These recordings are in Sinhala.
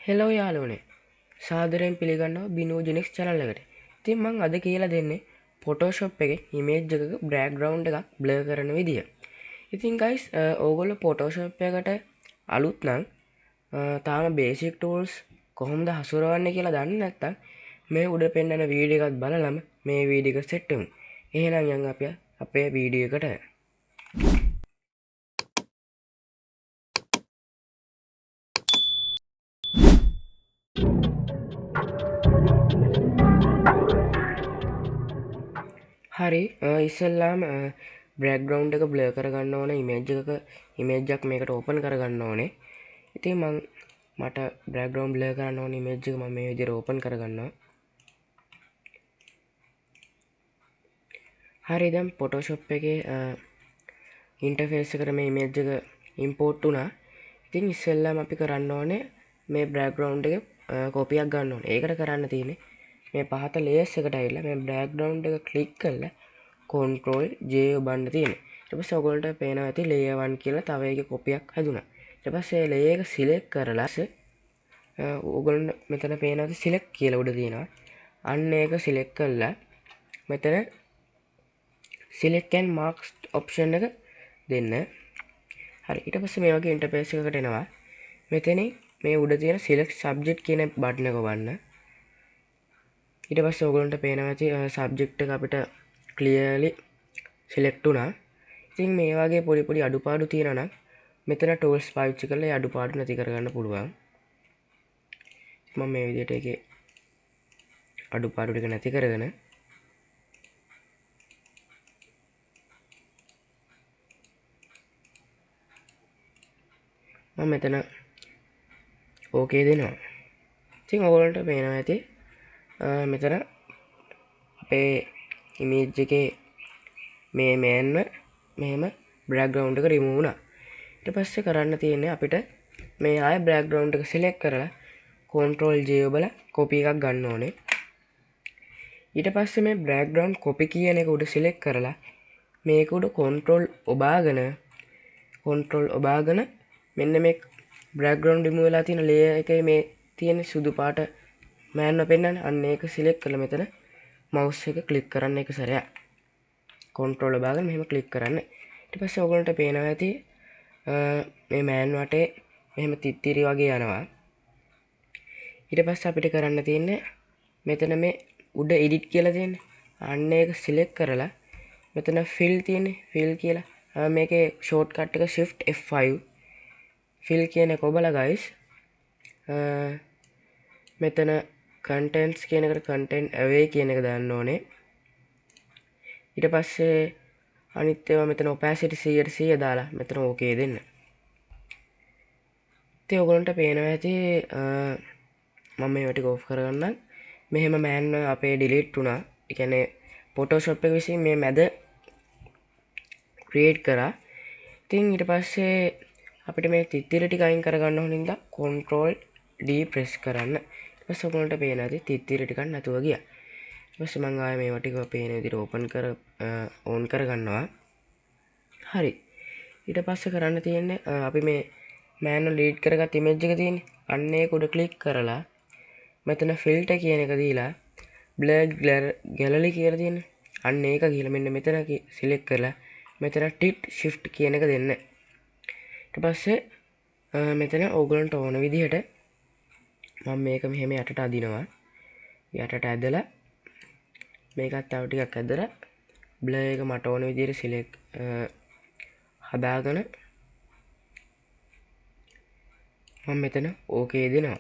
හෙලෝ යාළුවනේ සාදරයෙන් පිළිගන්නවා බිනෝජෙනික්ස් channel එකට. ඉතින් මම අද කියලා දෙන්නේ Photoshop එකේ image එකක background එකක් blur කරන විදිය. ඉතින් guys ඕගොල්ලෝ Photoshop එකට අලුත් නම් තාම basic tools කොහොමද හසුරවන්නේ කියලා දන්නේ නැත්නම් මේ උඩ පෙන්නන වීඩියෝ එකත් බලලම මේ වීඩියෝ එක සෙට් වෙමු. එහෙනම් යන් අපි අපේ වීඩියෝ එකට. හරි ඉස්සෙල්ලාම බෑග්ග්‍රවුන්ඩ් එක බ්ලර් කරගන්න ඕන ඉමේජ් එකක් මේකට ඕපන් කරගන්න ඕනේ. ඉතින් මට බෑග්ග්‍රවුන්ඩ් බ්ලර් කරන්න ඕන ඉමේජ් එක මම මේ විදිහට ඕපන් කරගන්නවා. හරි දැන් Photoshop එකේ ඉන්ටර්ෆේස් එකට මේ ඉමේජ් එක ඉම්පෝට් වුණා. ඉතින් ඉස්සෙල්ලාම අපි කරන්න ඕනේ මේ බෑග්ග්‍රවුන්ඩ් එකේ කොපියක් ගන්න ඕනේ. ඒකට කරන්න තියෙන්නේ මේ පහත ලේයර්ස් එකට ඇවිල්ලා මේ බෑග්ග්‍රවුන්ඩ් එක ක්ලික් කරලා Ctrl J ඔබන්න තියෙන්නේ. ඊට පස්සේ ඔයගොල්ලන්ට පේනවා ඇති layer 1 කියලා තව එකේ කොපියක් හැදුනා. ඊට පස්සේ මේ layer එක සිලෙක්ට් කරලා ඔයගොල්ලන් මෙතන පේනවා ඇති select කියලා උඩ තියෙනවා. අන්න ඒක සිලෙක්ට් කරලා මෙතන select and marks option එක දෙන්න. හරි ඊට පස්සේ මේ වගේ ඉන්ටර්ෆේස් එකකට එනවා. මෙතනින් මේ උඩ තියෙන select subject කියන බටන් එක ඔබන්න. ඊට පස්සේ ඔයගොල්ලන්ට පේනවා ඇති subject එක අපිට clearly select වුණා. ඉතින් මේ වගේ පොඩි අඩුපාඩු තියෙනවා නම් මෙතන tools පාවිච්චි කරලා ඒ අඩුපාඩු නැති කරගන්න පුළුවන්. මම මේ විදිහට ඒකේ අඩුපාඩු ටික නැති කරගෙන මම මෙතන ඕකේ දෙනවා. ඉතින් ඔයගොල්ලන්ට පේනවා ඇති මෙතන අපේ ඉමේජ් එකේ මේ මෑන්ව මෙහෙම බෑග්ග්‍රවුන්ඩ් එක රිමූව් වුණා. ඊට පස්සේ කරන්න තියෙන්නේ අපිට මේ ආය බෑග්ග්‍රවුන්ඩ් එක සිලෙක්ට් කරලා Ctrl J ඔබලා කොපි එකක් ගන්න ඕනේ. ඊට පස්සේ මේ බෑග්ග්‍රවුන්ඩ් කොපි කියන එක උඩ සිලෙක්ට් කරලා මේක උඩ Ctrl ඔබාගෙන මෙන්න මේ බෑග්ග්‍රවුන්ඩ් රිමූව් වෙලා තියෙන ලේයර් එකේ මේ තියෙන සුදු පාට මෑන්ව පෙන්නන්නේ අන්න ඒක සිලෙක්ට් කරලා මෙතන මවුස් එක ක්ලික් කරන්න එක සැරයක්. Ctrl ඔබාගෙන මෙහෙම ක්ලික් කරන්න. ඊට පස්සේ ඔයගොල්ලන්ට පේනවා ඇති මේ මෑන් වටේ මෙහෙම තිත්තිරි වගේ යනවා. ඊට පස්සේ අපිට කරන්න තියෙන්නේ මෙතන මේ උඩ edit කියලා තියෙන්නේ. අන්න ඒක සිලෙක්ට් කරලා මෙතන fill තියෙන්නේ. fill කියලා මේකේ shortcut එක shift F5 fill කියන එක ඔබලා guys මෙතන contents කියන එකට content away කියන එක දාන්න ඕනේ. ඊට පස්සේ අනිත් ඒවා මෙතන opacity 100% දාලා මෙතන okay දෙන්න. ඉතින් ඔයගොල්ලන්ට පේනවා ඇති මම මේවා ටික off කරගන්නම්. මෙහෙම මෑන් අපේ delete වුණා. ඒ කියන්නේ Photoshop එක විසින් මේ මැද create කරා. ඉතින් ඊට පස්සේ අපිට මේ තිත්තිරි ටික අයින් කරගන්න ඕන හින්දා Ctrl D press කරන්න. ඊට පස්සේ ඔයගොල්ලන්ට පේනවා ඇති තිත්තිරි ටිකක් නැතුව ගියා. ඊට පස්සේ මම ආයේ මේවා ටික පේන විදිහට ඕන් කරගන්නවා. හරි. ඊට පස්සේ කරන්න තියෙන්නේ අපි මේ මෑන්ව ඩිලීට් කරගත් ඉමේජ් එක තියෙන්නේ. අන්න ඒක උඩ ක්ලික් කරලා මෙතන ෆිල්ටර් කියන එක දීලා blur gallery කියලා තියෙන්නේ. අන්න ඒක ගිහලා මෙන්න මෙතන සිලෙක්ට් කරලා මෙතන tit shift කියන එක දෙන්න. ඊට පස්සේ මෙතන ඕගලන්ට ඕන විදිහට මම මේක මෙහෙම යටට අදිනවා. යටට ඇදලා මේකත් තව ටිකක් ඇදලා blur එක මට ඕන විදිහට සිලෙක්ට් හදාගෙන මම මෙතන ඕකේ දෙනවා.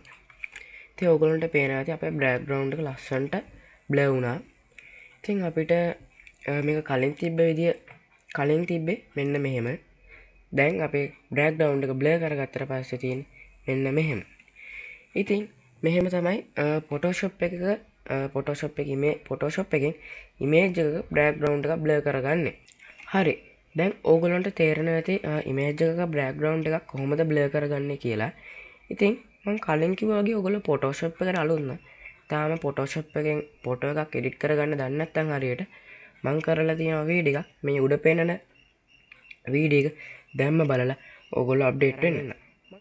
ඉතින් ඕගොල්ලන්ට පේනවා ඇති අපේ බෑග්ග්‍රවුන්ඩ් එක ලස්සනට බ්ලර් වුණා. ඉතින් අපිට මේක කලින් තිබ්බේ මෙන්න මෙහෙම. දැන් අපේ බෑග්ග්‍රවුන්ඩ් එක බ්ලර් කරගත්තට පස්සේ තියෙන්නේ මෙන්න මෙහෙම. ඉතින් මෙහෙම තමයි Photoshop එකෙන් ඉමේජ් එකක බෑග්ග්‍රවුන්ඩ් එක බ්ලර් කරගන්නේ. හරි. දැන් ඕගොල්ලන්ට තේරෙනවා ඇති ඉමේජ් එකක බෑග්ග්‍රවුන්ඩ් එකක් කොහොමද බ්ලර් කරගන්නේ කියලා. ඉතින් මම කලින් කිව්වා වගේ ඔයගොල්ලෝ Photoshop එකට අලුත් නම් තාම Photoshop එකෙන් ෆොටෝ එකක් එඩිට් කරගන්න දන්නේ නැත්නම් හරියට මම කරලා තියෙන වීඩියෝ එකක් මේ උඩ පෙන්නන වීඩියෝ එක දැම්ම බලලා ඕගොල්ලෝ අප්ඩේට් වෙන්න.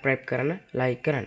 subscribe කරන්න, like කරන්න.